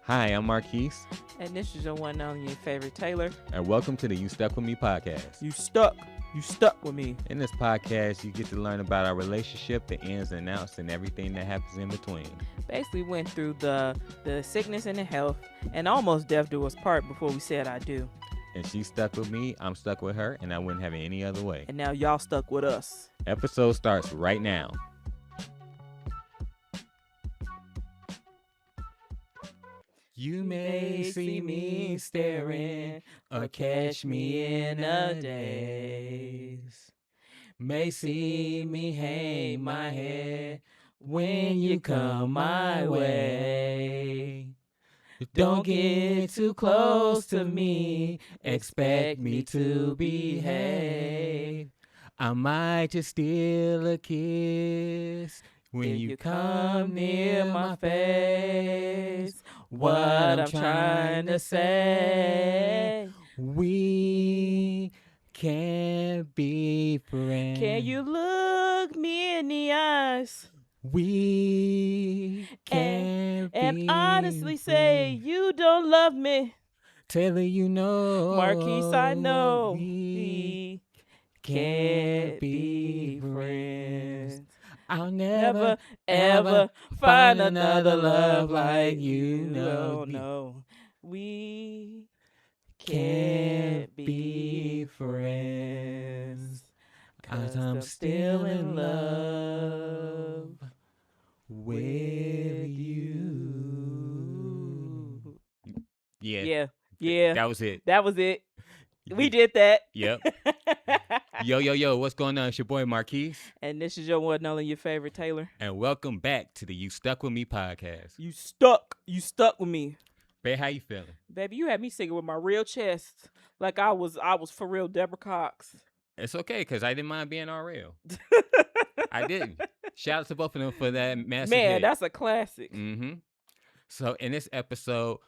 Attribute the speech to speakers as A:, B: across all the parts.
A: Hi, I'm Marquise,
B: And this is your one and only favorite Taylor.
A: and welcome to the You Stuck With Me podcast.
B: You stuck with me.
A: In this podcast, you get to learn about our relationship, the ins and outs, and everything that happens in between.
B: Basically went through the sickness and the health and almost death do us part before we said I do.
A: And she's stuck with me, I'm stuck with her, and I wouldn't have it any other way.
B: And now y'all stuck with us.
A: Episode starts right now. You may see me staring or catch me in a daze. May see me hang my head when you come my way. Don't get too close to me, expect me to behave. I might just steal a kiss when you come near my face. What I'm trying to say, we can't be friends.
B: Can you look me in the eyes
A: We can't be
B: and honestly say you don't love me?
A: Taylor, you know.
B: Marquise, I know.
A: We
B: We can't be friends.
A: I'll never,
B: ever find another love like
A: you.
B: you.
A: No,
B: Oh no, we
A: can't
B: can't
A: be
B: be
A: friends.
B: 'cause
A: I'm still in love with you. Yeah,
B: Yeah.
A: that was it.
B: That was it. We did that.
A: Yep. Yo, what's going on? It's your boy Marquise,
B: And this is your one and only your favorite Taylor.
A: and welcome back to the You Stuck With Me podcast.
B: You stuck with me.
A: Babe, how you feeling?
B: Baby, you had me singing with my real chest. Like I was for real Deborah Cox.
A: It's okay, because I didn't mind being RL. I didn't. Shout out to both of them for that massive
B: Man,
A: hit.
B: that's a classic.
A: Mm-hmm. So in this episode,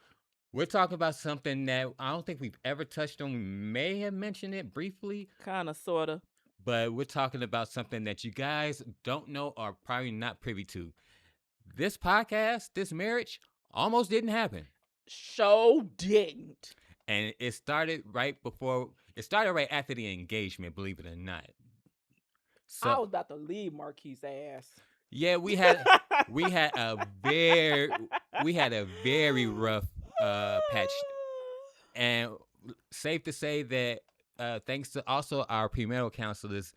A: we're talking about something that I don't think we've ever touched on. We may have mentioned it briefly,
B: Kinda, sorta.
A: but we're talking about something that you guys don't know or probably not privy to. This podcast, this marriage, almost didn't happen.
B: Show didn't.
A: And it started right after the engagement, believe it or not.
B: I was about to leave Marquise' ass.
A: Yeah, we had a very rough patch, and safe to say that thanks to also our premarital counselors,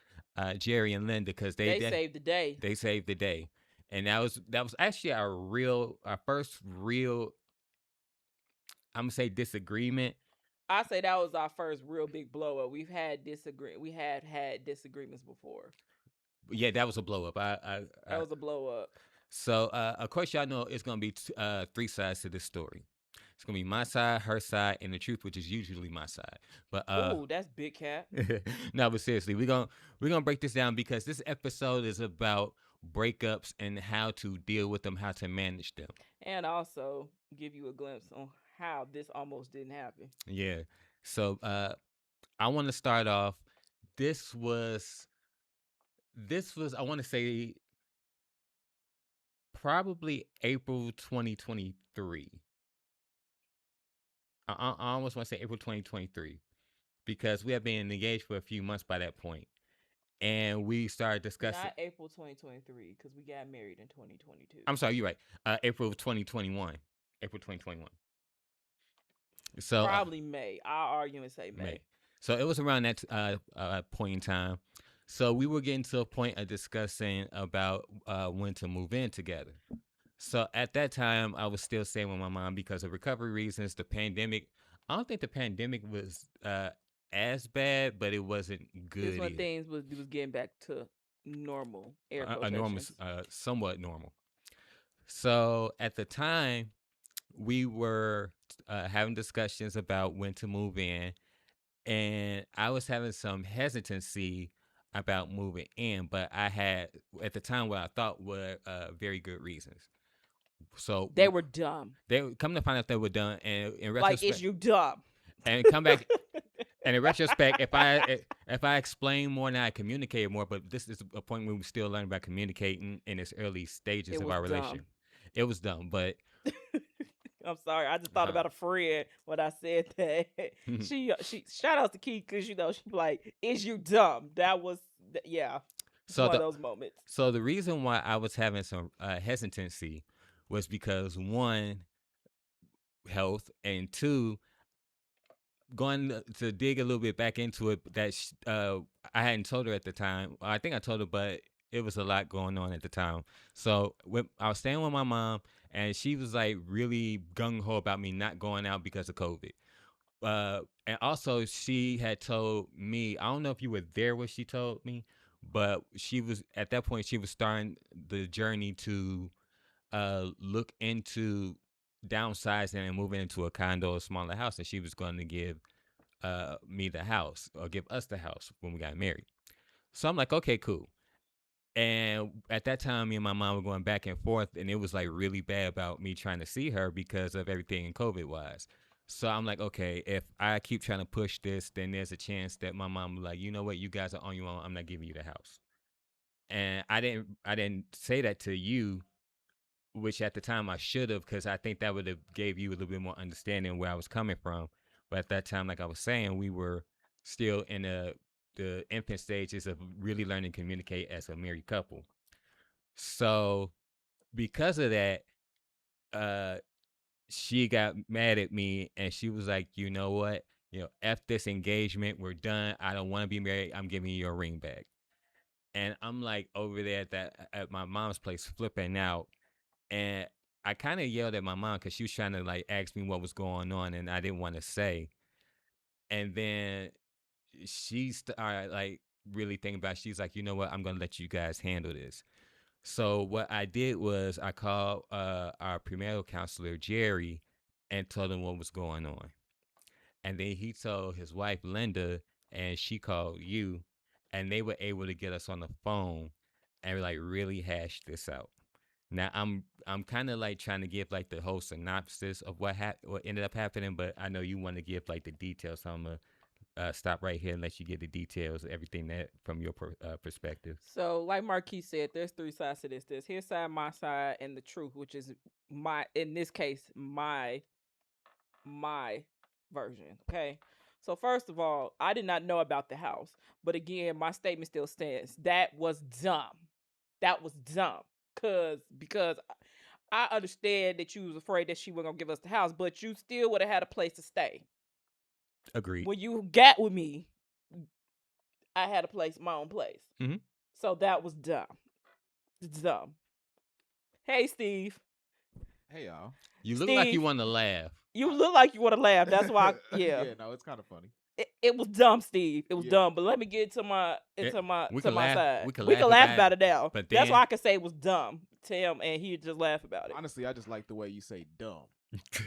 A: Jerry and Linda, because
B: they saved the day.
A: They saved the day, and that was actually our first real, I'm gonna say, disagreement.
B: I say that was our first real big blow up. We had disagreements before.
A: Yeah, that was a blow up.
B: That was a blow up.
A: So, of course, y'all know it's going to be three sides to this story. It's going to be my side, her side, and the truth, which is usually my side. But
B: Ooh, that's big cat.
A: no, but seriously, we're gonna break this down because this episode is about breakups and how to deal with them, how to manage them.
B: And also give you a glimpse on how this almost didn't happen.
A: Yeah. So, I want to start off. This was I want to say probably April 2023. I almost want to say April 2023 because we had been engaged for a few months by that point, and we started discussing.
B: Not April 2023 because we got married in 2022.
A: I'm sorry, you're right. April 2021. April 2021. So
B: probably May. I'll argue and say May.
A: So it was around that point in time. So we were getting to a point of discussing about when to move in together. So at that time, I was still staying with my mom because of recovery reasons. The pandemic, I don't think the pandemic was as bad, but it wasn't good.
B: This when things was getting back to normal.
A: Somewhat normal. So at the time, we were having discussions about when to move in, and I was having some hesitancy about moving in, but I had at the time what I thought were very good reasons. So
B: they were dumb.
A: They come to find out they were dumb, and in retrospect,
B: like, is you dumb?
A: And come back, and in retrospect, if I explain more and I communicate more, but this is a point where we still learn about communicating in its early stages of our relationship. It was dumb, but
B: I'm sorry. I just thought
A: uh,
B: about a friend when I said that. She shout out to Keith because she like, is you dumb? That was yeah. It's
A: so
B: one of
A: the
B: those moments.
A: so the reason why I was having some hesitancy was because one, health, and two, going to dig a little bit back into it. I hadn't told her at the time. I think I told her, but it was a lot going on at the time. So I was staying with my mom, and she was like really gung ho about me not going out because of COVID. And also she had told me, I don't know if you were there when she told me, but she was at that point she was starting the journey to look into downsizing and moving into a condo, a smaller house, and she was going to give me the house or give us the house when we got married. So I'm like, okay, cool. And at that time, me and my mom were going back and forth, and it was like really bad about me trying to see her because of everything in COVID wise. So I'm like, okay, if I keep trying to push this, then there's a chance that my mom will like, you know what, you guys are on your own. I'm not giving you the house. And I didn't say that to you, which at the time I should have, because I think that would have gave you a little bit more understanding where I was coming from. But at that time, like I was saying, we were still in the infant stages of really learning to communicate as a married couple. So because of that, uh, she got mad at me and she was like, you know what? F this engagement. We're done. I don't want to be married. I'm giving you your ring back. And I'm like over there at my mom's place flipping out. And I kind of yelled at my mom because she was trying to like ask me what was going on, and I didn't want to say. And then she started like really thinking about it. She's like, you know what? I'm gonna let you guys handle this. So what I did was I called our premarital counselor Jerry and told him what was going on, and then he told his wife Linda, and she called you, and they were able to get us on the phone and like really hash this out. Now I'm kind of like trying to give like the whole synopsis of what ended up happening, but I know you want to give like the details, so I'm gonna stop right here and let you get the details, everything that from your perspective.
B: So, like Marquis said, there's three sides to this. There's his side, my side, and the truth, which is my, in this case, my version. Okay. So first of all, I did not know about the house, but again, my statement still stands. That was dumb. That was dumb. Because I understand that you was afraid that she wasn't gonna give us the house, but you still would have had a place to stay.
A: Agreed.
B: When you got with me, I had a place, my own place.
A: Mm-hmm.
B: So that was dumb. It's dumb. Hey, Steve.
C: Hey y'all.
A: You look like you
B: Steve,
A: want to laugh.
B: you look like you want to laugh. That's why, yeah.
C: Yeah, no, it's kind of funny.
B: It was dumb, Steve. It was
C: Yeah.
B: dumb. But let me get to my
A: It, we
B: to
A: could
B: my
A: laugh.
B: side.
A: We could
B: We
A: laugh
B: can laugh
A: about it,
B: about it now.
A: but
B: That's why
A: then
B: I can say it was dumb to him, and he'd just laugh about it.
C: Honestly, I just like the way you say dumb.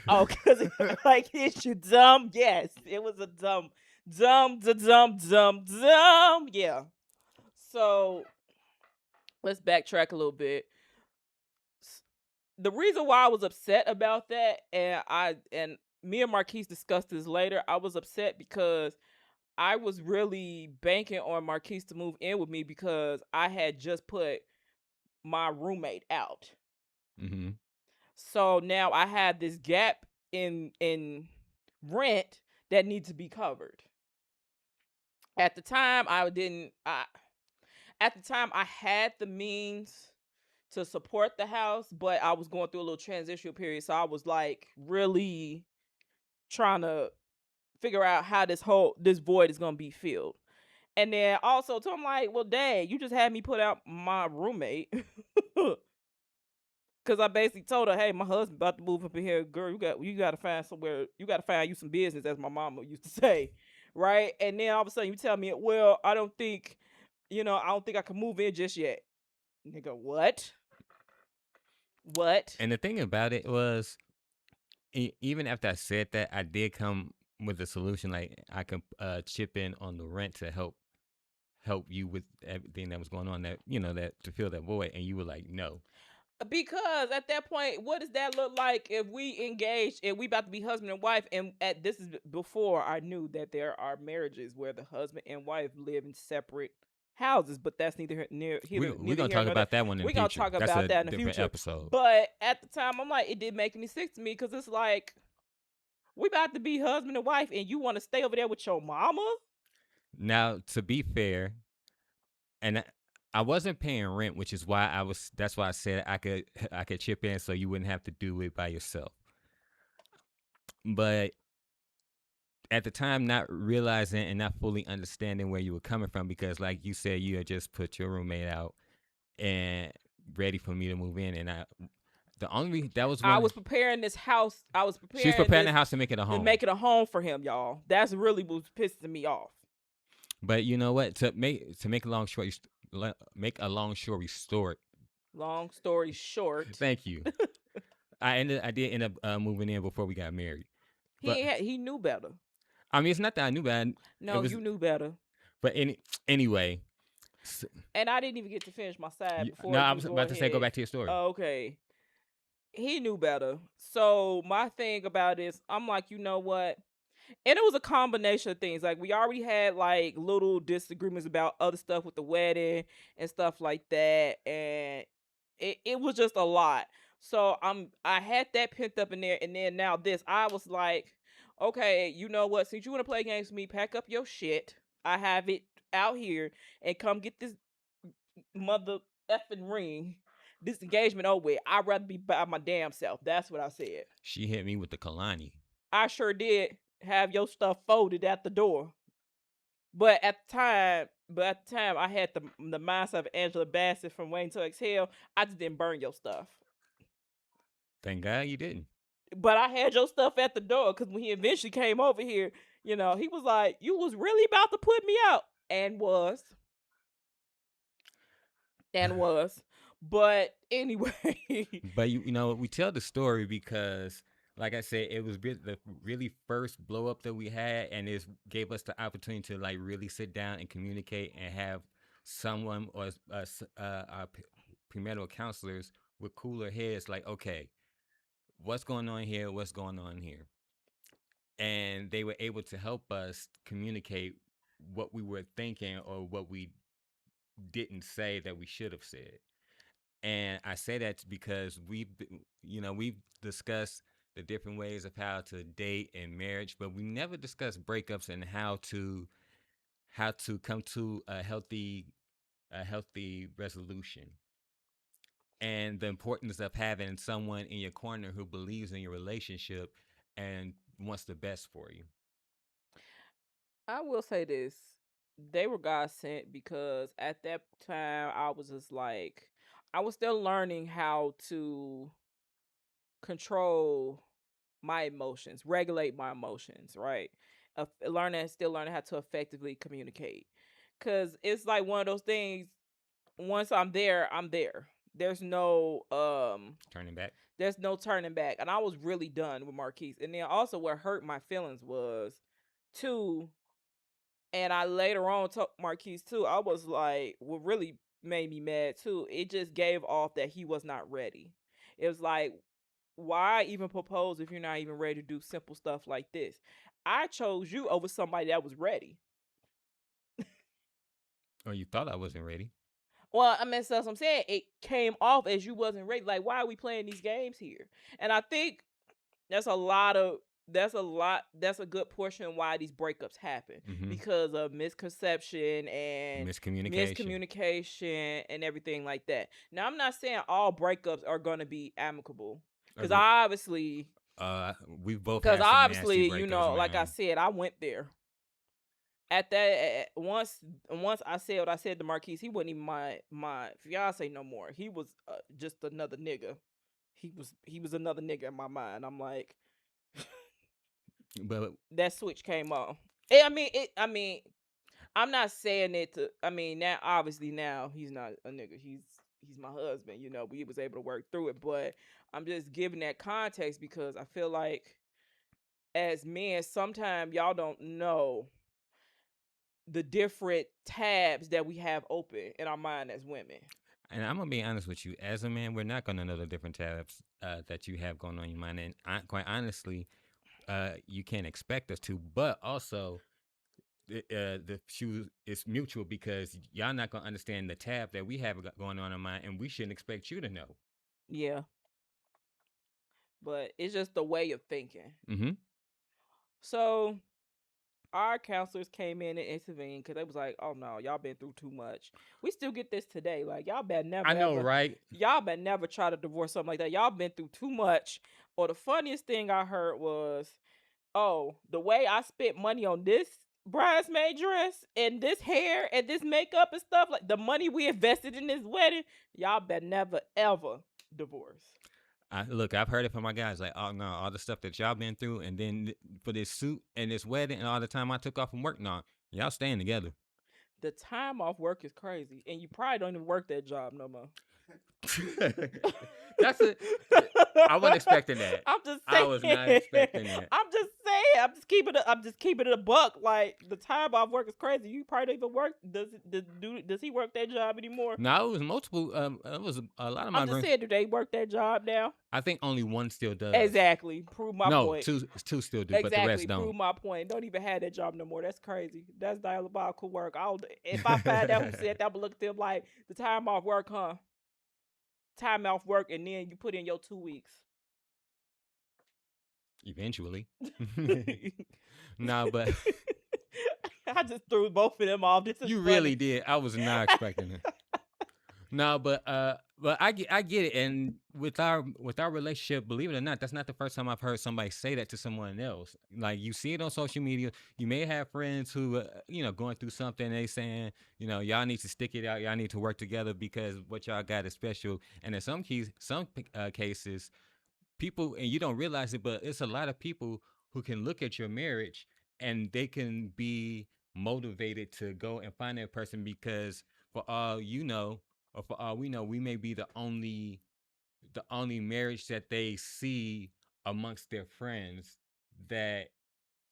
B: Oh, because like is you dumb? Yes, it was a dumb. Yeah. So let's backtrack a little bit. The reason why I was upset about that, and me and Marquise discussed this later. I was upset because I was really banking on Marquise to move in with me because I had just put my roommate out.
A: mm-hmm.
B: So now I had this gap in rent that needs to be covered. At the time I didn't I at the time I had the means to support the house, but I was going through a little transitional period. So I was like really trying to figure out how this void is gonna be filled. And then also too, I'm like, well, dang, you just had me put out my roommate. Cause I basically told her, hey, my husband about to move up in here. Girl, you gotta find somewhere, you gotta find you some business, as my mama used to say. Right? And then all of a sudden you tell me, well, I don't think I can move in just yet. Nigga, what? What?
A: And the thing about it was, even after I said that, I did come with a solution. Like I could chip in on the rent to help you with everything that was going on. That that to fill that void, and you were like, no.
B: Because at that point, what does that look like if we engage and we about to be husband and wife? And this is before I knew that there are marriages where the husband and wife live in separate houses, but that's
A: We're
B: neither
A: gonna
B: here
A: talk
B: nor there.
A: about that one in the
B: We're gonna
A: future.
B: talk
A: That's
B: about
A: a
B: that in the
A: different
B: future.
A: episode.
B: But at the time, I'm like, it didn't make any sense to me because it's like we about to be husband and wife, and you want to stay over there with your mama.
A: Now, to be fair, and I wasn't paying rent, which is why I was. That's why I said I could chip in, so you wouldn't have to do it by yourself. But at the time, not realizing and not fully understanding where you were coming from, because like you said, you had just put your roommate out and ready for me to move in, and the only that was
B: I
A: one.
B: was preparing this house. I was
A: She was
B: preparing
A: preparing the
B: this
A: house to make it a
B: to
A: home.
B: make it a home for him, y'all. That's really what's pissing me off.
A: But you know what? To make a long story make a long story short.
B: Long story short,
A: Thank you. I did end up moving in before we got married. But
B: he knew better.
A: I mean, it's not that I knew bad. It
B: No,
A: was,
B: you knew better.
A: but anyway.
B: And I didn't even get to finish my side
A: No,
B: before
A: I
B: you
A: was
B: go
A: about to say go
B: ahead.
A: back to your story.
B: Okay. He knew better. So my thing about this, I'm like, you know what? And it was a combination of things. Like we already had like little disagreements about other stuff with the wedding and stuff like that. And it was just a lot. So I had that pent up in there, and then now this. I was like, okay, you know what? Since you want to play games with me, pack up your shit. I have it out here and come get this mother effing ring. This engagement over with. I'd rather be by my damn self. That's what I said.
A: She hit me with the Kalani.
B: I sure did have your stuff folded at the door. But at the time, I had the mindset of Angela Bassett from Wayne to Exhale. I just didn't burn your stuff.
A: Thank God you didn't.
B: But I had your stuff at the door because when he eventually came over here, he was like, "You was really about to put me out," and was. But anyway,
A: But we tell the story because, like I said, it was the really first blow up that we had, and it gave us the opportunity to like really sit down and communicate and have someone or our premarital counselors with cooler heads, like, okay, what's going on here? What's going on here? And they were able to help us communicate what we were thinking or what we didn't say that we should have said. And I say that because we've discussed the different ways of how to date and marriage, but we never discussed breakups and how to come to a healthy resolution, and the importance of having someone in your corner who believes in your relationship and wants the best for you.
B: I will say this: they were God sent because at that time I was just like, I was still learning how to control my emotions, regulate my emotions, right? Still learning how to effectively communicate. Cause it's like one of those things. Once I'm there, I'm there. There's no
A: Turning back.
B: there's no turning back. And I was really done with Marquise. And then also what hurt my feelings was too, and I later on told Marquise too, I was like, what really made me mad too, it just gave off that he was not ready. It was like, why even propose if you're not even ready to do simple stuff like this? I chose you over somebody that was ready.
A: Or you thought I wasn't ready.
B: Well, I mean, so that's what I'm saying. It came off as you wasn't ready. Like, why are we playing these games here? And I think that's a lot of that's a good portion why these breakups happen,
A: Mm-hmm.
B: because of misconception and
A: Miscommunication.
B: miscommunication and everything like that. Now, I'm not saying all breakups are going to be amicable, because
A: Agree.
B: obviously
A: We've both
B: because
A: had some nasty
B: obviously
A: breakups,
B: like I
A: man.
B: said, I went there at that once I said what I said to Marquise. He wasn't even my fiance no more. He was just another nigga. He was another nigga in my mind. I'm like,
A: But
B: that switch came on. I mean, I'm not saying it to. I mean, now obviously now he's not a nigga. He's my husband. We was able to work through it, but I'm just giving that context because I feel like as men, sometimes y'all don't know the different tabs that we have open in our mind as women.
A: And I'm gonna be honest with you, as a man, we're not gonna know the different tabs that you have going on in your mind, and quite honestly, you can't expect us to. But also, the shoes is mutual because y'all not gonna understand the tab that we have going on in mind, and we shouldn't expect you to know.
B: Yeah, but it's just the way of thinking.
A: Mm-hmm.
B: So our counselors came in and intervened because they was like, "Oh no, y'all been through too much." We still get this today. Like y'all better never
A: I know,
B: ever,
A: right?
B: y'all better never try to divorce something like that. Y'all been through too much. Or the funniest thing I heard was, "Oh, the way I spent money on this bridesmaid dress and this hair and this makeup and stuff, like the money we invested in this wedding, y'all better never ever divorce."
A: Look, I've heard it from my guys like, oh no, all the stuff that y'all been through, and then for this suit and this wedding and all the time I took off from work, no, y'all staying together.
B: The time off work is crazy, and you probably don't even work that job no more.
A: That's a. I wasn't expecting that.
B: I'm just
A: I
B: saying.
A: was not expecting that.
B: I'm just saying. I'm just keeping it a buck. Like the time off work is crazy. You probably don't even work. Does he work that job anymore?
A: No, it was multiple. It was a lot of
B: I'm
A: my
B: just
A: grand.
B: saying. Do they work that job now?
A: I think only one still does.
B: Exactly. Prove my
A: No,
B: point.
A: two still do, but the
B: Exactly.
A: rest don't.
B: Prove my point. Don't even have that job no more. That's crazy. That's diabolical work. If I find out who said that, I'm gonna look at them like the time off work, huh? Time off work, and then you put in your 2 weeks.
A: Eventually. No, but
B: I just threw both of them off. This is
A: you
B: funny.
A: really did. I was not expecting it. No, but I get it. And with our relationship, believe it or not, that's not the first time I've heard somebody say that to someone else. Like you see it on social media. You may have friends who going through something. And they saying y'all need to stick it out. Y'all need to work together because what y'all got is special. And in some cases, people, and you don't realize it, but it's a lot of people who can look at your marriage and they can be motivated to go and find that person because for all you know, or for all we know, we may be the only marriage that they see amongst their friends that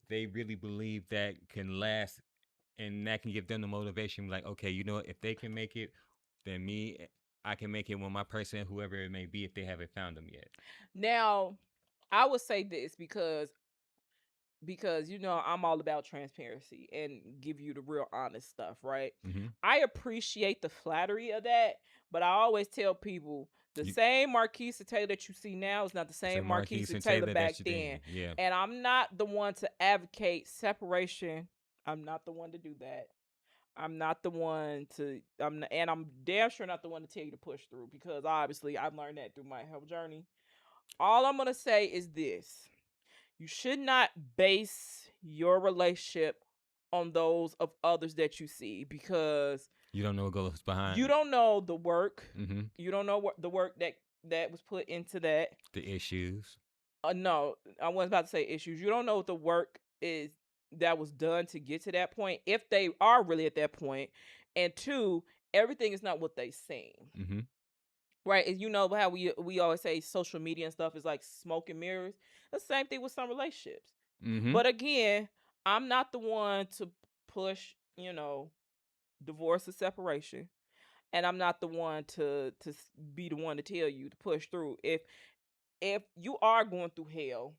A: they really believe that can last, and that can give them the motivation like, okay, if they can make it, then I can make it with my person, whoever it may be, if they haven't found them yet.
B: Now, I would say this because I'm all about transparency and give you the real honest stuff, right?
A: Mm-hmm.
B: I appreciate the flattery of that, but I always tell people the same Marquisa Taylor that you see now is not the same Marquisa Taylor back then.
A: Yeah.
B: And I'm not the one to advocate separation. I'm not the one to do that. I'm not the one to I'm damn sure not the one to tell you to push through because obviously I've learned that through my health journey. All I'm gonna say is this. You should not base your relationship on those of others that you see because
A: you don't know what goes behind.
B: You don't know the work.
A: Mm-hmm.
B: You don't know what the work that was put into that.
A: The issues.
B: No, I wasn't about to say issues. You don't know what the work is that was done to get to that point, if they are really at that point. And two, everything is not what they seem.
A: Mm-hmm.
B: Right? And you know how we always say social media and stuff is like smoke and mirrors. The same thing with some relationships.
A: Mm-hmm.
B: But again, I'm not the one to push, divorce or separation. And I'm not the one to be the one to tell you to push through. If you are going through hell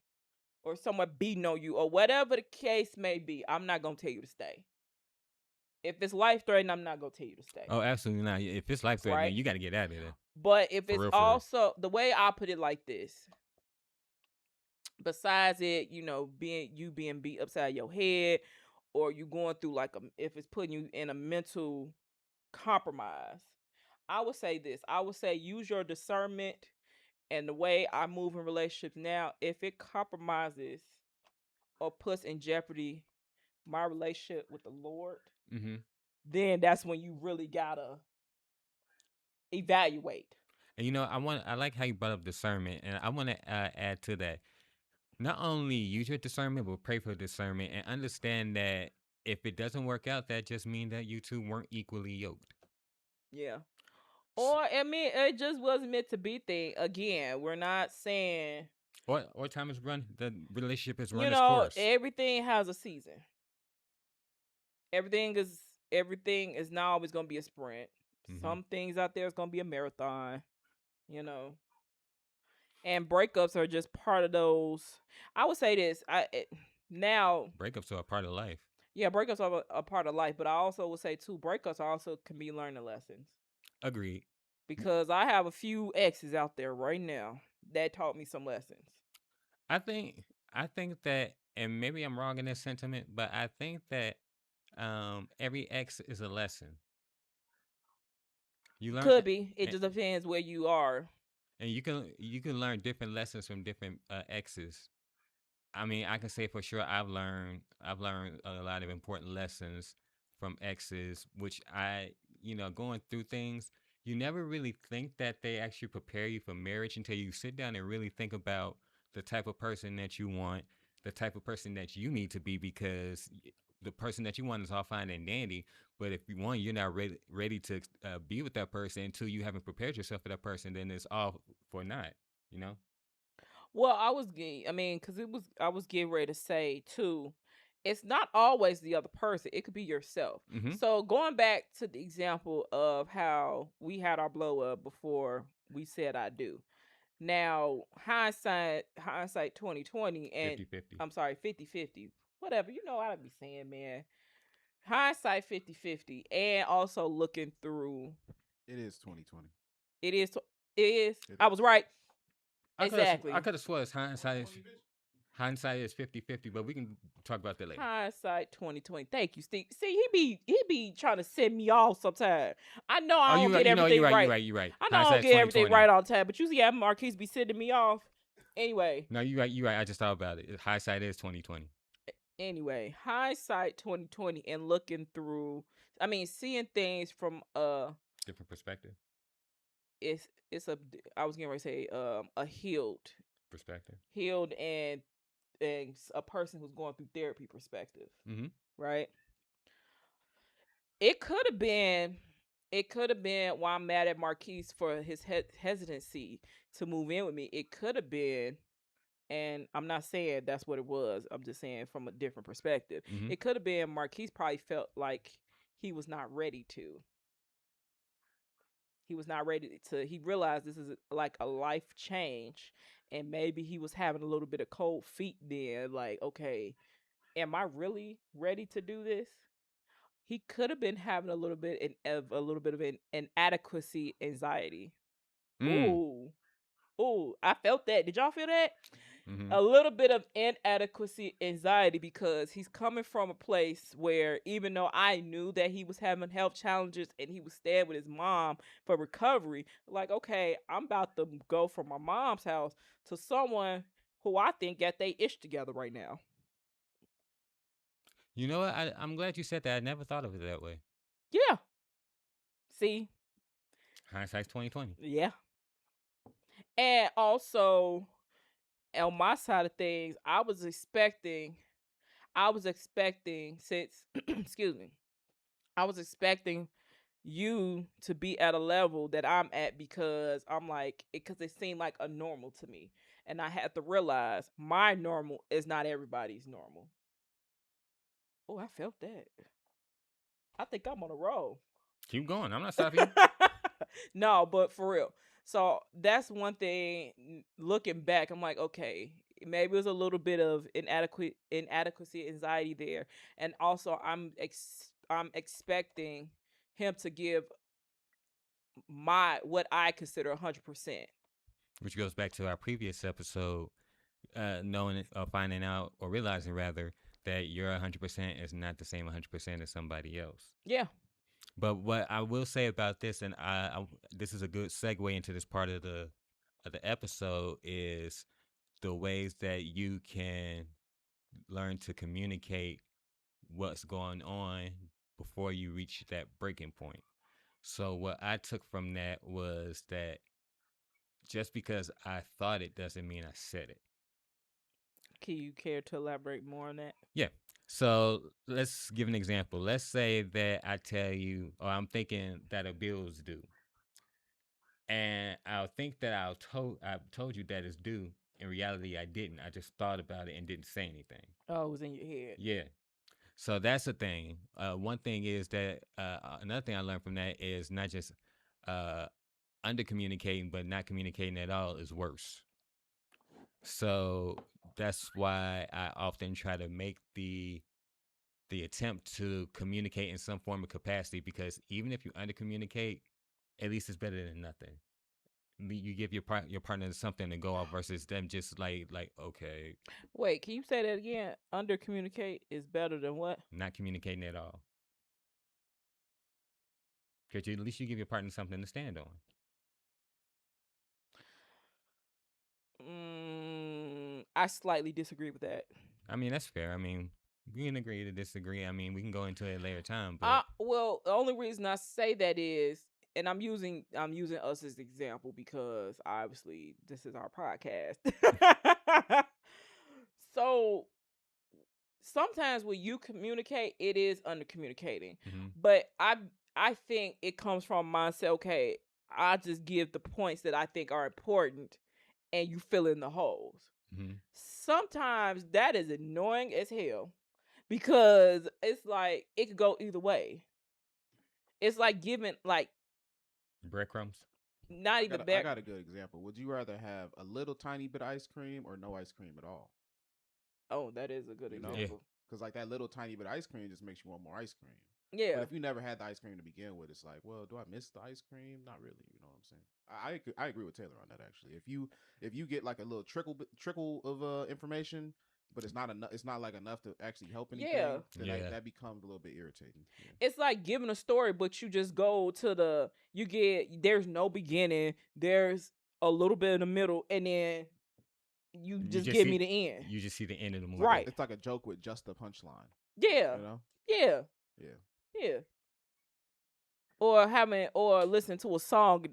B: or someone beating on you or whatever the case may be, I'm not gonna tell you to stay. If it's life threatening, I'm not gonna tell you to stay.
A: Oh, absolutely not. If it's life threatening,
B: Right?
A: you got to get out of there.
B: But if
A: For
B: it's
A: real.
B: also the way I put it like this, besides it, being beat upside your head, or you going through if it's putting you in a mental compromise, I would say this. I would say use your discernment. And the way I move in relationships now, if it compromises or puts in jeopardy my relationship with the Lord,
A: Mm-hmm.
B: then that's when you really gotta evaluate.
A: And I like how you brought up discernment, and I want to add to that. Not only use your discernment, but pray for discernment and understand that if it doesn't work out, that just means that you two weren't equally yoked.
B: Yeah. Or it just wasn't meant to be thing. Again, we're not saying
A: or time is run. The relationship is run its course.
B: Everything has a season. Everything is not always gonna be a sprint. Mm-hmm. Some things out there is gonna be a marathon. And breakups are just part of those. I would say this. Now
A: breakups are a part of life.
B: Yeah, breakups are a part of life, but I also would say too, breakups also can be learning lessons.
A: Agreed.
B: Because I have a few exes out there right now that taught me some lessons.
A: I think I think that, and maybe I'm wrong in this sentiment, but I think that every X is a lesson. You learn,
B: Could be. It
A: and,
B: just depends where you are.
A: and you can learn different lessons from different X's. I mean, I can say for sure I've learned a lot of important lessons from exes, which going through things, you never really think that they actually prepare you for marriage until you sit down and really think about the type of person that you want, the type of person that you need to be, because the person that you want is all fine and dandy, but if you want, you're not ready to be with that person until you haven't prepared yourself for that person, then it's all for naught, you know.
B: Well, I mean, because I was getting ready to say too, it's not always the other person. It could be yourself.
A: Mm-hmm.
B: So going back to the example of how we had our blow up before we said I do. Now, hindsight 2020 and
A: 50-50.
B: I'm sorry, 50-50. Whatever, I'd be saying, man. Hindsight 50-50, and also looking through.
C: It is 2020.
B: It is it is.
C: It
B: I
C: is.
B: was right.
A: I
B: Exactly.
A: could have swore it's hindsight is 50-50, but we can talk about that later.
B: Hindsight 2020. Thank you, Steve. See, he be trying to send me off sometimes. I know
A: Oh,
B: I
A: you
B: don't
A: right.
B: get
A: You know, you're
B: everything
A: right. You're
B: right.
A: right. You're right.
B: I know I don't
A: Hindsight is
B: get everything
A: 2020.
B: right all the time, but you see how Marquise be sending me off. Anyway,
A: No, you're right. You're right. I just thought about it. Hindsight is 2020.
B: hindsight 2020 and looking through. I mean, seeing things from
A: Different perspective.
B: it's a I was getting ready to say a
A: Perspective.
B: healed and a person who's going through therapy perspective,
A: Mm-hmm.
B: right? It could have been why I'm mad at Marquise for his hesitancy to move in with me. It could have been, and I'm not saying that's what it was. I'm just saying from a different perspective.
A: Mm-hmm.
B: It could have been Marquise probably felt like he was not ready to. He was not ready to. He realized this is like a life change, and maybe he was having a little bit of cold feet then. Like, okay, am I really ready to do this? He could have been having a little bit of an inadequacy anxiety.
A: Mm.
B: Ooh, ooh, I felt that. Did y'all feel that?
A: Mm-hmm.
B: A little bit of inadequacy anxiety because he's coming from a place where even though I knew that he was having health challenges and he was staying with his mom for recovery, like, okay, I'm about to go from my mom's house to someone who I think got they ish together right now.
A: You know what? I'm glad you said that. I never thought of it that way.
B: Yeah. See?
A: Hindsight's 2020.
B: Yeah. And also on my side of things, I was expecting since excuse me, I was expecting you to be at a level that I'm at because I'm like because it seemed like a normal to me. And I had to realize my normal is not everybody's normal. Oh, I felt that. I think I'm on a roll.
A: Keep going. I'm not stopping you.
B: No, but for real. So that's one thing. Looking back, I'm like, okay, maybe it was a little bit of inadequacy, anxiety there, and also I'm expecting him to give my what I consider 100%.
A: Which goes back to our previous episode, knowing or finding out or realizing rather that your 100% is not the same 100% as somebody else.
B: Yeah.
A: But what I will say about this, and this is a good segue into this part of the episode, is the ways that you can learn to communicate what's going on before you reach that breaking point. So what I took from that was that just because I thought it doesn't mean I said it.
B: Can you care to elaborate more on that?
A: Yeah. So let's give an example. Let's say that I tell you, or I'm thinking that a bill is due, and I'll think that I've told you that it's due. In reality, I didn't. I just thought about it and didn't say anything.
B: Oh, it was in your head.
A: Yeah. So that's the thing. One thing is that another thing I learned from that is not just uh, under communicating, but not communicating at all is worse. So that's why I often try to make the the attempt to communicate in some form of capacity, because even if you under communicate, at least it's better than nothing. You give your partner something to go off versus them just like okay,
B: Wait, can you say that again? Under communicate is better than what?
A: not communicating at all. Because at least you give your partner something to stand on.
B: I slightly disagree with that.
A: I mean, that's fair. I mean, we can agree to disagree. I mean, we can go into it later time, but
B: Well, the only reason I say that is, and I'm using us as example because obviously this is our podcast. So sometimes when you communicate, it is under communicating.
A: mhm,
B: But I think it comes from mindset. Okay, I just give the points that I think are important, and you fill in the holes.
A: mhm.
B: Sometimes that is annoying as hell because it's like it could go either way. It's like giving like
A: Breadcrumbs.
B: not even
C: I
B: back.
C: got a good example. Would you rather have a little tiny bit of ice cream or no ice cream at all?
B: Oh, that is a good
C: You know,
A: Yeah,
B: example.
C: because like that little tiny bit of ice cream just makes you want more ice cream. But
B: Yeah.
C: if you never had the ice cream to begin with, it's like, well, do I miss the ice cream? Not really. You know what I'm saying? I agree with Taylor on that actually. If you get like a little trickle of information, but it's not enough. It's not like enough to actually help
B: Yeah.
C: anything. Then
A: yeah.
C: that becomes a little bit irritating. Yeah.
B: It's like giving a story, but you just go to there's no beginning, there's a little bit in the middle, and then you
A: You
B: just
A: just
B: give me
A: see
B: the end.
A: you just see the end of the movie.
B: Right.
C: It's like a joke with just a punchline.
B: Yeah.
C: You know?
B: Yeah.
C: Yeah.
B: Yeah. Or listen to a song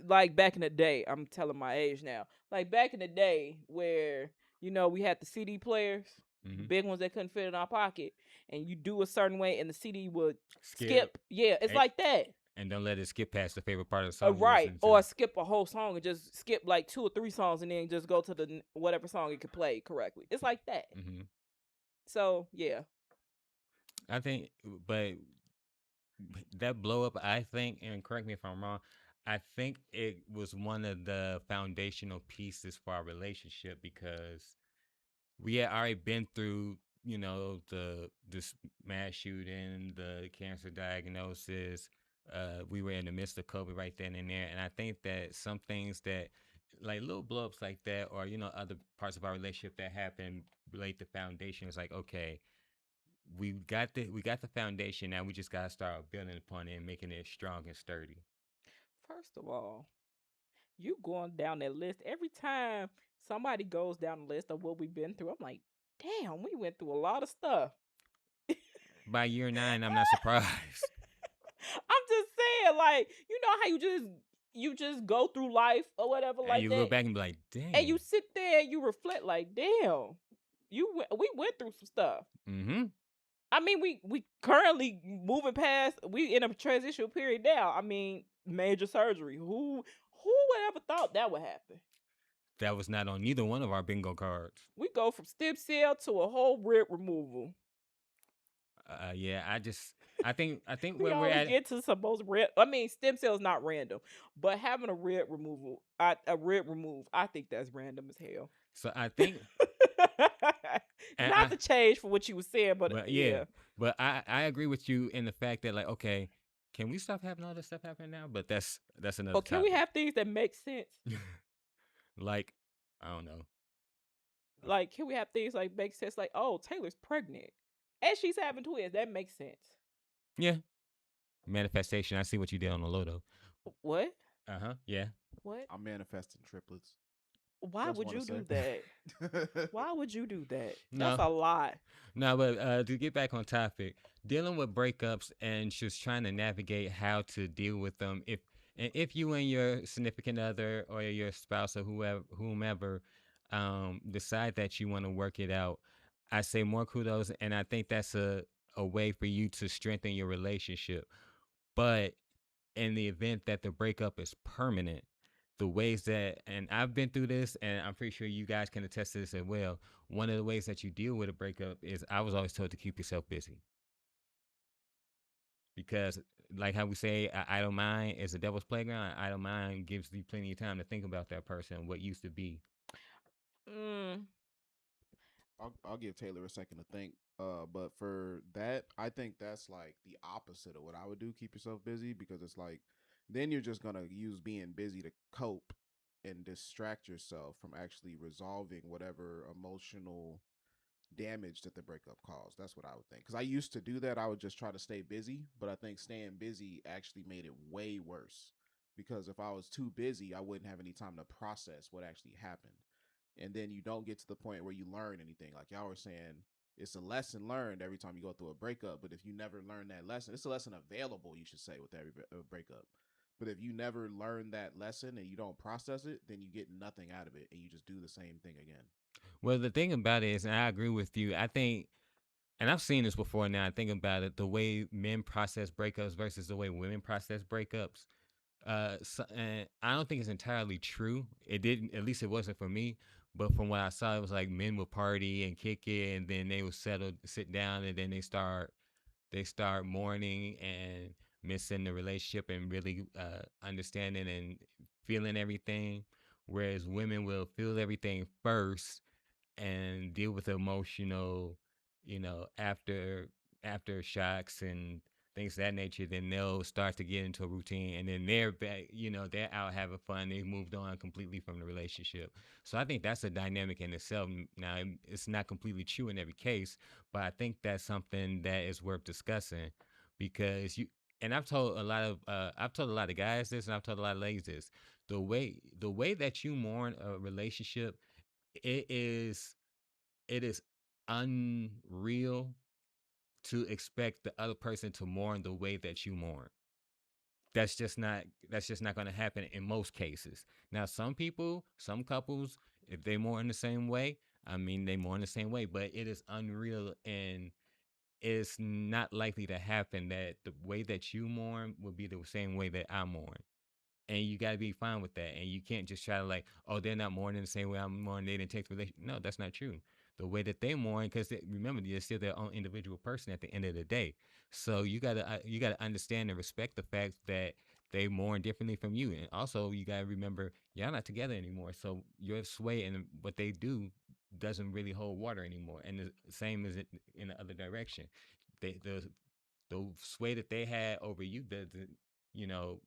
B: like back in the day. I'm telling my age now. Like back in the day where we had the CD players, the
A: Mhm.
B: big ones that couldn't fit in our pocket, and you do a certain way, and the CD would
A: Skip
B: skip. Yeah, it's
A: and,
B: like that.
A: and don't let it skip past the favorite part of the song you're
B: Right,
A: listening
B: or
A: to.
B: skip a whole song and just skip like 2 or 3 songs, and then just go to the whatever song it could play correctly. It's like that.
A: Hmm.
B: So yeah.
A: I think, but that blow up, I think, and correct me if I'm wrong, I think it was one of the foundational pieces for our relationship because we had already been through, this mass shooting, the cancer diagnosis. We were in the midst of COVID right then and there, and I think that some things that, like little blow ups like that, or other parts of our relationship that happen, relate to foundation. It's like, okay, we got the foundation. Now we just gotta start building upon it and making it strong and sturdy.
B: First of all, you going down that list every time somebody goes down the list of what we've been through. I'm like, damn, we went through a lot of stuff.
A: By year 9, I'm not surprised.
B: I'm just saying, like, you know how you just go through life or whatever
A: And
B: like
A: you
B: that,
A: look back and be like,
B: and you
A: dang.
B: sit there and you reflect, like, damn, we went through some stuff.
A: Mm-hmm.
B: I mean, we currently moving past. We in a transitional period now. I mean, major surgery. Who would ever thought that would happen?
A: That was not on neither one of our bingo cards.
B: We go from stem cell to a whole rib removal.
A: Yeah, I think
B: We
A: where we're
B: always
A: at.
B: get to some most stem cells not random, but having a rib removal, a rib remove, I think that's random as hell.
A: So I think, and
B: Not to change for what you were saying, but
A: but yeah,
B: yeah.
A: but I agree with you in the fact that, like, okay, can we stop having all this stuff happening now? But that's another
B: Or can we
A: topic.
B: have things that make sense?
A: Like, I don't know.
B: Like, can we have things like make sense? Like, oh, Taylor's pregnant and she's having twins. That makes sense.
A: Yeah, manifestation. I see what you did on the Loto.
B: What?
A: Yeah.
B: What?
C: I'm manifesting triplets.
B: Why
C: Just
B: would
C: wanna
B: you do
C: say.
B: that? Why would you do that?
A: No.
B: That's a lot.
A: No, but to get back on topic, dealing with breakups and just trying to navigate how to deal with them. If you and your significant other or your spouse or whomever decide that you want to work it out, I say more kudos, and I think that's a way for you to strengthen your relationship. But in the event that the breakup is permanent, the ways that, and I've been through this, and I'm pretty sure you guys can attest to this as well. One of the ways that you deal with a breakup is I was always told to keep yourself busy because, like how we say, an idle mind is a devil's playground. An idle mind gives you plenty of time to think about that person, what used to be.
B: Mm,
C: I'll give Taylor a second to think. But for that, I think that's like the opposite of what I would do. Keep yourself busy because it's like then you're just gonna use being busy to cope and distract yourself from actually resolving whatever emotional damage that the breakup caused. That's what I would think. Because I used to do that. I would just try to stay busy, but I think staying busy actually made it way worse. Because if I was too busy, I wouldn't have any time to process what actually happened. And then you don't get to the point where you learn anything. Like y'all were saying, it's a lesson learned every time you go through a breakup. But if you never learn that lesson, it's a lesson available, you should say, with every breakup. But if you never learn that lesson and you don't process it, then you get nothing out of it and you just do the same thing again.
A: Well, the thing about it is, and I agree with you. I think, and I've seen this before now. I think about it, the way men process breakups versus the way women process breakups. So, and I don't think it's entirely true. It didn't, at least it wasn't for me. But from what I saw, it was like men would party and kick it, and then they would settle, sit down, and then they start mourning and missing the relationship and really understanding and feeling everything. Whereas women will feel everything first and deal with emotional, after shocks and things of that nature, then they'll start to get into a routine, and then they're back, they're out having fun. They've moved on completely from the relationship. So I think that's a dynamic in itself. Now, it's not completely true in every case, but I think that's something that is worth discussing because and I've told a lot of guys this, and I've told a lot of ladies this. The way that you mourn a relationship, it is it is unreal to expect the other person to mourn the way that you mourn. That's just not going to happen in most cases. Now, some couples, if they mourn the same way, I mean, they mourn the same way, but it is unreal, and it's not likely to happen that the way that you mourn will be the same way that I mourn. And you got to be fine with that. And you can't just try to, like, oh, they're not mourning the same way I'm mourning. They didn't take the relationship. No, that's not true. The way that they mourn, because remember, they're still their own individual person at the end of the day. So you gotta understand and respect the fact that they mourn differently from you. And also, you gotta remember, y'all not together anymore. So your sway and what they do doesn't really hold water anymore. And the same as it in the other direction. The sway that they had over you doesn't, you know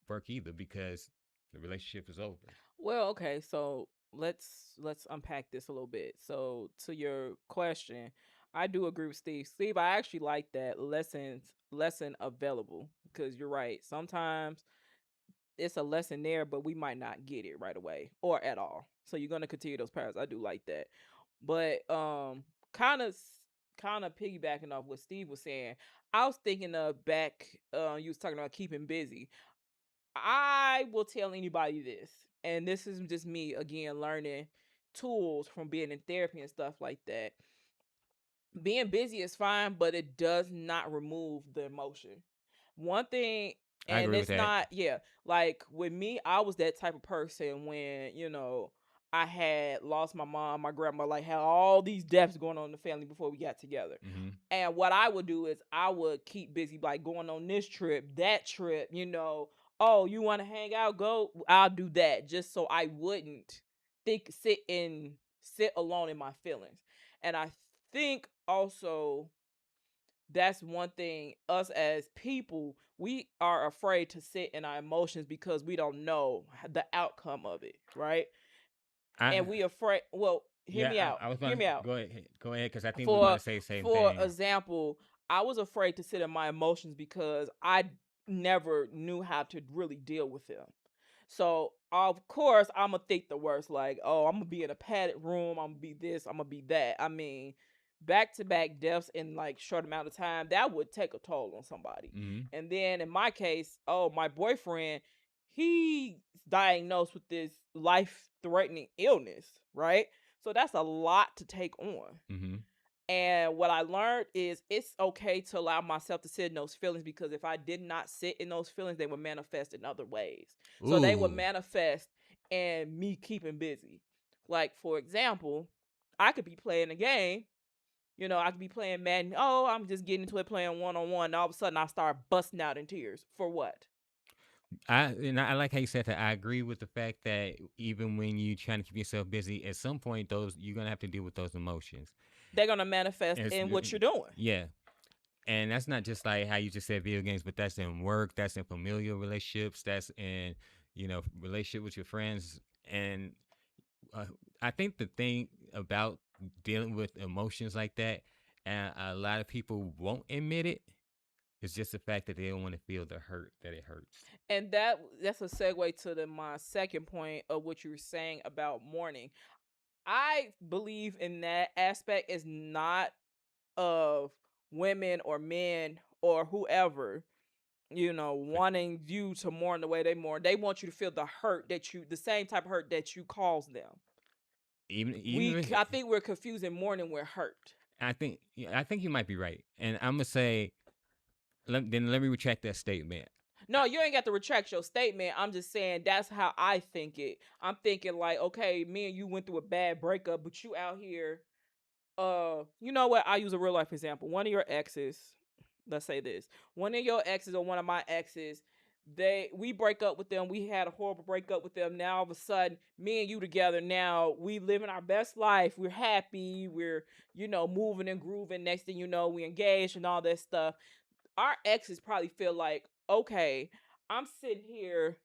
A: work either, because the relationship is over.
B: Well, okay, so let's unpack this a little bit. So to your question, I do agree with Steve. Steve, I actually like that lesson available because you're right. Sometimes it's a lesson there, but we might not get it right away or at all. So you're gonna continue those patterns. I do like that. But kind of kind of piggybacking off what Steve was saying, I was thinking of back you was talking about keeping busy. I will tell anybody this, and this is just me again learning tools from being in therapy and stuff like that. Being busy is fine, but it does not remove the emotion. One thing,
A: I
B: and
A: agree with
B: it's
A: that.
B: not, yeah, like with me, I was that type of person when, I had lost my mom, my grandma, like had all these deaths going on in the family before we got together.
A: Mm-hmm.
B: And what I would do is I would keep busy, like going on this trip, that trip, oh, you want to hang out? Go. I'll do that just so I wouldn't sit alone in my feelings. And I think also that's one thing us as people, we are afraid to sit in our emotions because we don't know the outcome of it, right?
A: I
B: And we afraid, well, hear me
A: Yeah,
B: out.
A: I was
B: Hear
A: gonna
B: me out.
A: go ahead, because I think we're
B: For
A: gonna say the same
B: for
A: thing.
B: example, I was afraid to sit in my emotions because I never knew how to really deal with them. So of course I'm gonna think the worst, like, oh, I'm gonna be in a padded room, I'm gonna be this, I'm gonna be that. I mean, back to back deaths in like short amount of time, that would take a toll on somebody.
A: Mm-hmm.
B: And then in my case, oh, my boyfriend, he's diagnosed with this life threatening illness, right? So that's a lot to take on.
A: Mm-hmm.
B: And what I learned is it's okay to allow myself to sit in those feelings because if I did not sit in those feelings, they would manifest in other ways. So they would
A: Ooh.
B: manifest in me keeping busy. Like, for example, I could be playing a game. I could be playing Madden. Oh, I'm just getting into it playing one on one. And all of a sudden, I start busting out in tears. For what?
A: I like how you said that. I agree with the fact that even when you trying to keep yourself busy, at some point those you're gonna have to deal with those emotions.
B: they're gonna manifest
A: And it's,
B: in what you're doing.
A: yeah, and that's not just like how you just said video games, but that's in work, that's in familial relationships, that's in relationship with your friends, and uh, I think the thing about dealing with emotions like that, and a lot of people won't admit it, is just the fact that they don't want to feel the hurt that it hurts.
B: And that's a segue to my second point of what you were saying about mourning. I believe in that aspect is not of women or men or whoever, wanting you to mourn the way they mourn. They want you to feel the hurt the same type of hurt that you caused them.
A: Even if,
B: I think we're confusing mourning with hurt.
A: I think you might be right, and I'm gonna say, then let me retract that statement.
B: No, you ain't got to retract your statement. I'm just saying that's how I think it. I'm thinking like, okay, me and you went through a bad breakup, but you out here. You know what? I use a real life example. One of your exes, let's say this, one of your exes or one of my exes, we break up with them. We had a horrible breakup with them. Now all of a sudden, me and you together. Now we living our best life. We're happy. We're moving and grooving. Next thing you know, we engaged and all that stuff. Our exes probably feel like, okay, I'm sitting here.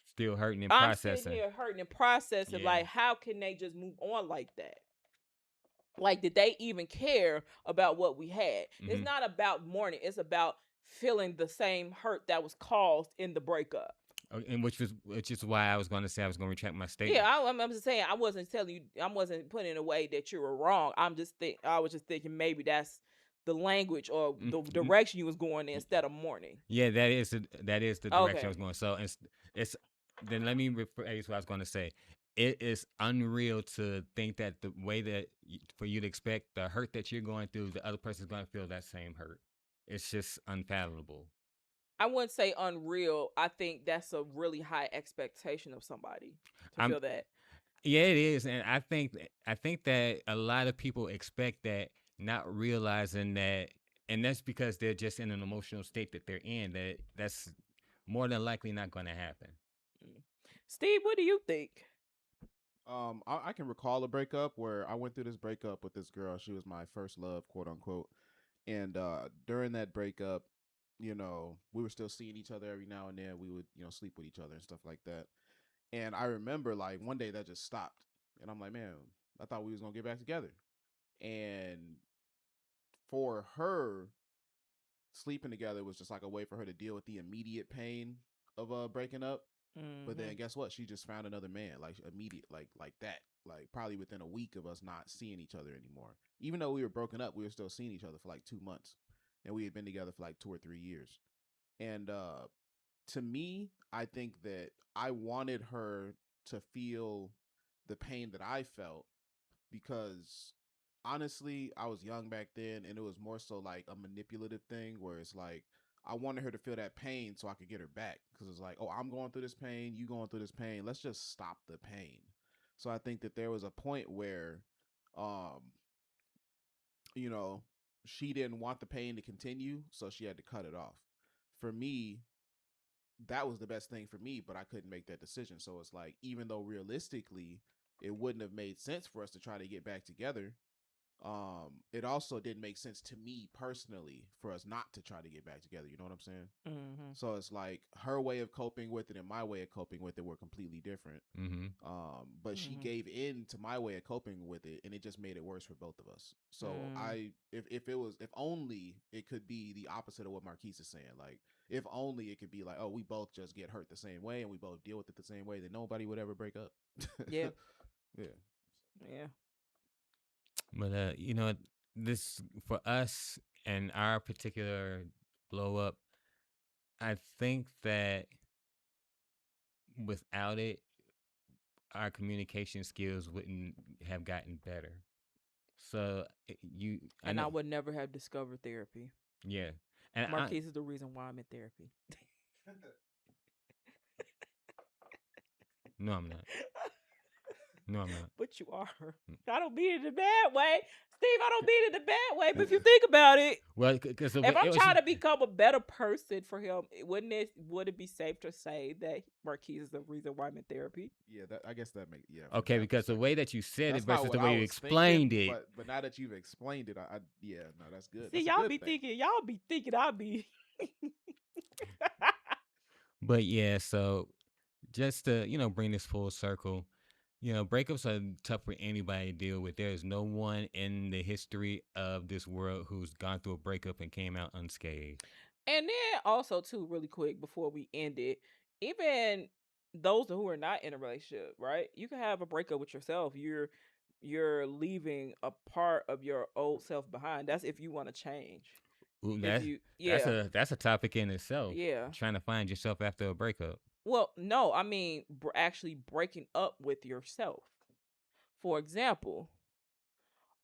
A: Still hurting and
B: I'm sitting
A: processing.
B: here hurting and processing.
A: Yeah.
B: Like, how can they just move on like that? Like, did they even care about what we had? It's not about mourning. It's about feeling the same hurt that was caused in the breakup.
A: And which is why I was going to say I was going to retract my statement.
B: Yeah, I'm just saying I wasn't telling you. I wasn't putting in a way that you were wrong. I was just thinking maybe that's the language or the direction you was going in instead of mourning.
A: Yeah, that is the direction
B: Okay.
A: I was going. So it's then let me rephrase what I was going to say. It is unreal to think that the way that for you to expect the hurt that you're going through, the other person's going to feel that same hurt. It's just unfathomable.
B: I wouldn't say unreal. I think that's a really high expectation of somebody to
A: I'm
B: feel that.
A: Yeah, it is, and I think that a lot of people expect that, not realizing that, and that's because they're just in an emotional state that they're in. That's more than likely not going to happen.
B: Steve, what do you think?
C: I can recall a breakup where I went through this breakup with this girl. She was my first love, quote unquote. And during that breakup, we were still seeing each other every now and then. We would, sleep with each other and stuff like that. And I remember like one day that just stopped. And I'm like, man, I thought we was gonna get back together. And for her, sleeping together was just like a way for her to deal with the immediate pain of breaking up. But then guess what? She just found another man, like immediate, like that. Like probably within a week of us not seeing each other anymore. Even though we were broken up, we were still seeing each other for like 2 months. And we had been together for like 2 or 3 years. And to me, I think that I wanted her to feel the pain that I felt because honestly, I was young back then and it was more so like a manipulative thing where it's like I wanted her to feel that pain so I could get her back because it's like, oh, I'm going through this pain, you going through this pain. Let's just stop the pain. So I think that there was a point where, um, you know, she didn't want the pain to continue, so she had to cut it off. For me, that was the best thing for me, but I couldn't make that decision. So it's like, even though realistically it wouldn't have made sense for us to try to get back together, it also didn't make sense to me personally for us not to try to get back together. You know what I'm saying?
B: Mm-hmm.
C: So it's like her way of coping with it and my way of coping with it were completely different. But she gave in to my way of coping with it, and it just made it worse for both of us. So if only it could be the opposite of what Marquise is saying. Like, if only it could be like, oh, we both just get hurt the same way and we both deal with it the same way, then nobody would ever break up.
B: Yeah.
C: Yeah.
B: Yeah.
A: But this for us and our particular blow up, I think that without it, our communication skills wouldn't have gotten better. So
B: I would never have discovered therapy.
A: Yeah, and
B: Marquise is the reason why I'm in therapy.
A: No, I'm not. No, I'm not.
B: But you are.
A: Mm.
B: I don't mean it in a bad way. Steve, I don't mean it in a bad way, but if you think about it,
A: Well, because
B: if I'm
A: it was
B: trying to become a better person for him, would it be safe to say that Marquise is the reason why I'm in therapy?
C: Yeah, that I guess that make from
A: okay
C: that
A: because the way
C: perspective.
A: that you said it
C: That's not
A: versus the
C: what
A: way
C: I
A: you
C: was
A: explained
C: thinking,
A: it.
C: but now that you've explained it, yeah, no, that's good.
B: See,
C: That's a good thing.
B: y'all be thinking I'll be.
A: But yeah, so just to bring this full circle, breakups are tough for anybody to deal with. There is no one in the history of this world who's gone through a breakup and came out unscathed.
B: And then also too, really quick before we end it, even those who are not in a relationship, right? You can have a breakup with yourself. You're leaving a part of your old self behind. That's if you want to change.
A: Ooh,
B: If
A: that's
B: you,
A: that's
B: yeah,
A: a that's a topic in itself.
B: yeah.
A: Trying to find yourself after a breakup.
B: Well, no, I mean actually breaking up with yourself. For example,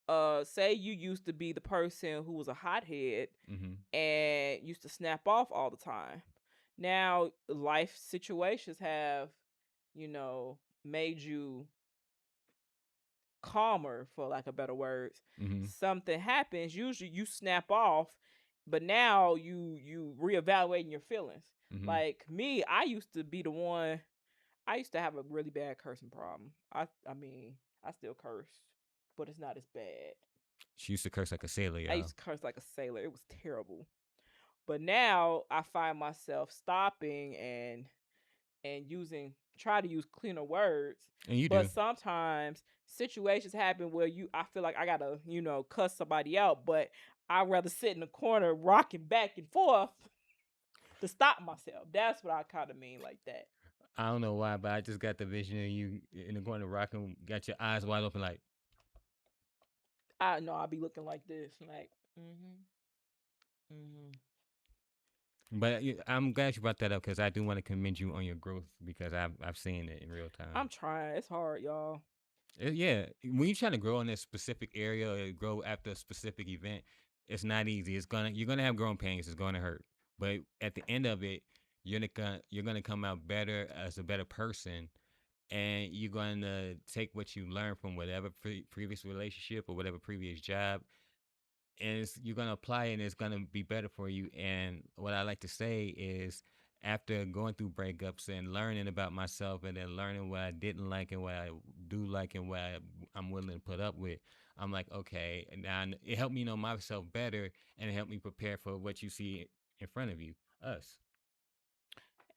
B: say you used to be the person who was a hothead
A: Mm-hmm.
B: and used to snap off all the time. Now life situations have, made you calmer, for lack of better words.
A: Mm-hmm.
B: Something happens, usually you snap off, but now you reevaluating your feelings.
A: Mm-hmm.
B: Like me, I used to be the one. I used to have a really bad cursing problem. I mean, I still curse, but it's not as bad.
A: She used to curse like a sailor,
B: I
A: y'all.
B: used to curse like a sailor. It was terrible. But now I find myself stopping and using try to use cleaner words.
A: And you
B: But
A: do.
B: sometimes situations happen where I feel like I gotta, cuss somebody out, but I'd rather sit in the corner rocking back and forth to stop myself. That's what I kind of mean like that.
A: I don't know why, but I just got the vision of you in the corner rocking, got your eyes wide open, like.
B: I know I'll be looking like this, like, mm-hmm.
A: But I'm glad you brought that up because I do want to commend you on your growth because I've seen it in real time.
B: I'm trying. It's hard, y'all.
A: Yeah, when you're trying to grow in a specific area or grow after a specific event, it's not easy. You're gonna have growing pains. It's gonna hurt, but at the end of it, you're gonna come out better as a better person, and you're gonna take what you learned from whatever previous relationship or whatever previous job, and you're gonna apply it, and it's gonna be better for you. And what I like to say is, after going through breakups and learning about myself, and then learning what I didn't like and what I do like and what I'm willing to put up with, I'm like, okay, and now it helped me know myself better, and it helped me prepare for what you see in front of you, us.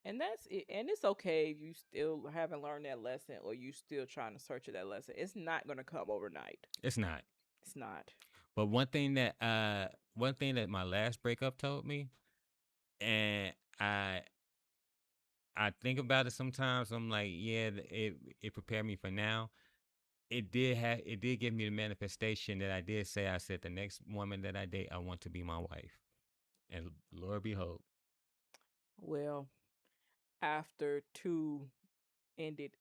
B: And that's it. And it's okay if you still haven't learned that lesson or you still trying to search for that lesson. It's not gonna come overnight.
A: It's not.
B: It's not.
A: But one thing that my last breakup told me, and I I think about it sometimes. I'm like, yeah, it prepared me for now. It did give me the manifestation that I did say. I said the next woman that I date, I want to be my wife, and Lord behold,
B: Well, after two ended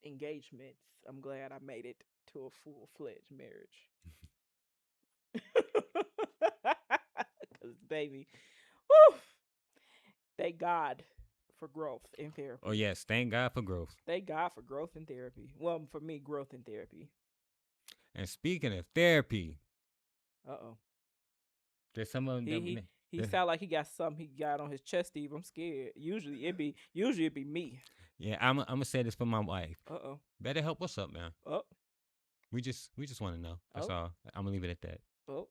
B: engagements, I'm glad I made it to a full fledged marriage. Cause baby, whew, thank God for growth in
A: oh
B: therapy.
A: yes, thank God for growth.
B: Thank God for growth in therapy. Well, for me, growth in therapy.
A: And speaking of therapy,
B: Uh oh.
A: there's some of
B: He
A: them.
B: he he sound like he got something he got on his chest, Steve. I'm scared. Usually it be me.
A: Yeah, I'm gonna say this for my wife.
B: Uh oh.
A: Better help us up, man.
B: Oh
A: We just want to know. That's
B: oh
A: all. I'm gonna leave it at that.
B: oh.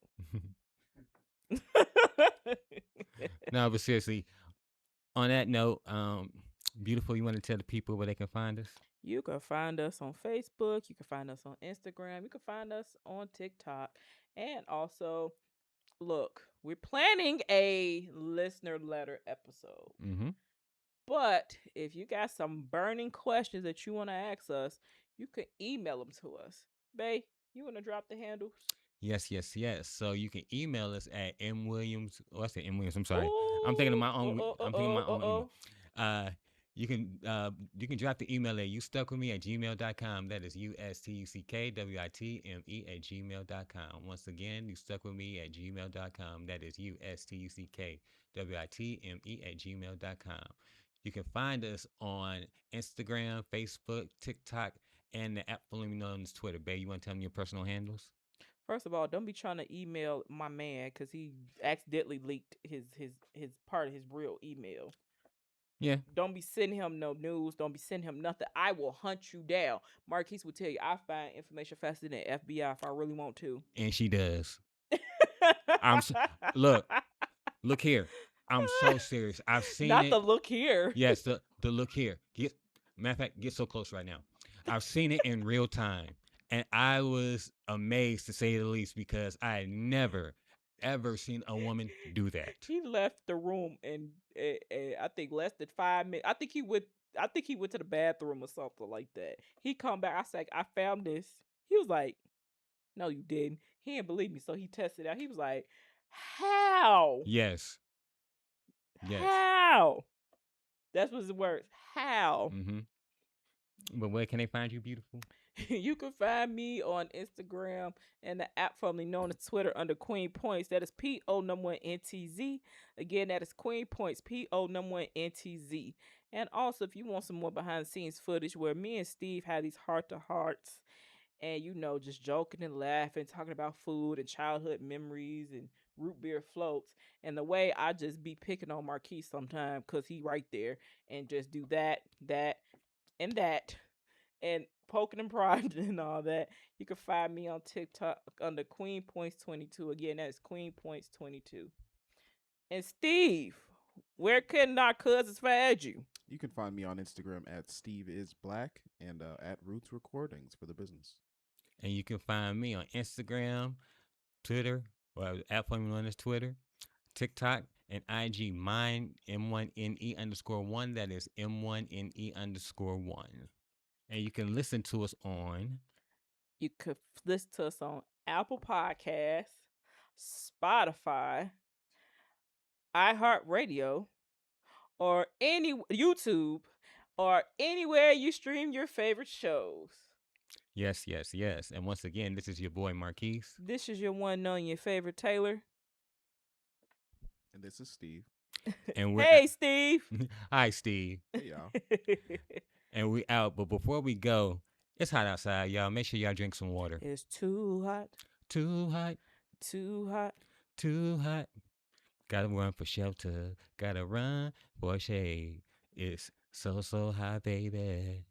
A: No, but seriously, on that note, beautiful. You want to tell the people where they can find us?
B: You can find us on Facebook. You can find us on Instagram. You can find us on TikTok. And also, look, we're planning a listener letter episode.
A: Mm-hmm.
B: But if you got some burning questions that you want to ask us, you can email them to us. Bay, you want to drop the handles?
A: Yes, yes, yes. So you can email us at mwilliams. Oh, I said M Williams. I'm sorry. I'm thinking of
B: Ooh,
A: my own. I'm thinking of my own email.
B: oh.
A: Uh, you can drop the email at youstuckwithme@gmail.com. That is ustuckwitme@gmail.com. Once again, youstuckwithme@gmail.com. That is ustuckwitme@gmail.com. You can find us on Instagram, Facebook, TikTok and the app formerly known as Twitter. Babe, you want to tell me your personal handles?
B: First of all, don't be trying to email my man because he accidentally leaked his part of his real email.
A: Yeah.
B: Don't be sending him no news. Don't be sending him nothing. I will hunt you down. Marquise will tell you I find information faster than FBI if I really want to.
A: And she does. I'm look here. I'm so serious. I've seen
B: Not
A: it.
B: the look here.
A: Yes, the look here. Matter of fact, get so close right now. I've seen it in real time, and I was amazed to say the least because I had never ever seen a woman do that.
B: He left the room and I think less than 5 minutes. I think he went to the bathroom or something like that. He come back. I said, I found this. He was like, no, you didn't. He didn't believe me, so he tested out. He was like, how?
A: Yes. Yes.
B: How? That's what his words. How?
A: Mm-hmm. But where can they find you, beautiful?
B: You can find me on Instagram and the app formerly known as Twitter under Queen Points. That is PO1NTZ. Again, that is Queen Points, PO1NTZ. And also, if you want some more behind the scenes footage where me and Steve have these heart to hearts and, just joking and laughing, talking about food and childhood memories and root beer floats. And the way I just be picking on Marquise sometimes because he right there and just do that, and that. And poking and prodding and all that. You can find me on TikTok under Queen Points 22. Again, that is Queen Points 22. And Steve, where can our cousins find you?
C: You can find me on Instagram at Steve is Black and at Roots Recordings for the business.
A: And you can find me on Instagram, Twitter, or app formerly known as Twitter, TikTok, and IG. Mine M1NE_1. That is M1NE_1. And you can listen to us on.
B: You could listen to us on Apple Podcasts, Spotify, iHeartRadio, or any YouTube, or anywhere you stream your favorite shows.
A: Yes, yes, yes. And once again, this is your boy Marquise.
B: This is your one knowing your favorite Taylor.
C: And this is Steve.
A: And we're
B: hey, Steve.
A: Hi, Steve.
C: Hey, y'all.
A: And we out. But before we go, it's hot outside, y'all. Make sure y'all drink some water.
B: It's too hot.
A: Too hot.
B: Too hot.
A: Too hot. Gotta run for shelter. Gotta run for shade. It's so hot, baby.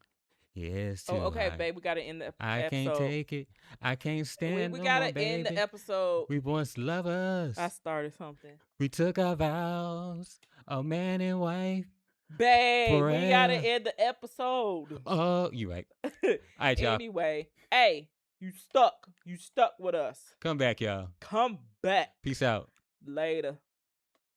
A: Yeah, it's too
B: okay,
A: hot.
B: babe. We gotta end the episode.
A: I can't take it. I can't stand
B: we
A: no
B: gotta
A: more, baby.
B: end the episode.
A: We once lovers.
B: I started something.
A: We took our vows, a man and wife.
B: Babe,
A: Forever.
B: we gotta end the episode.
A: Oh, you right. All right, y'all.
B: Anyway, hey, you stuck. You stuck with us.
A: Come back, y'all.
B: Come back.
A: Peace out.
B: Later.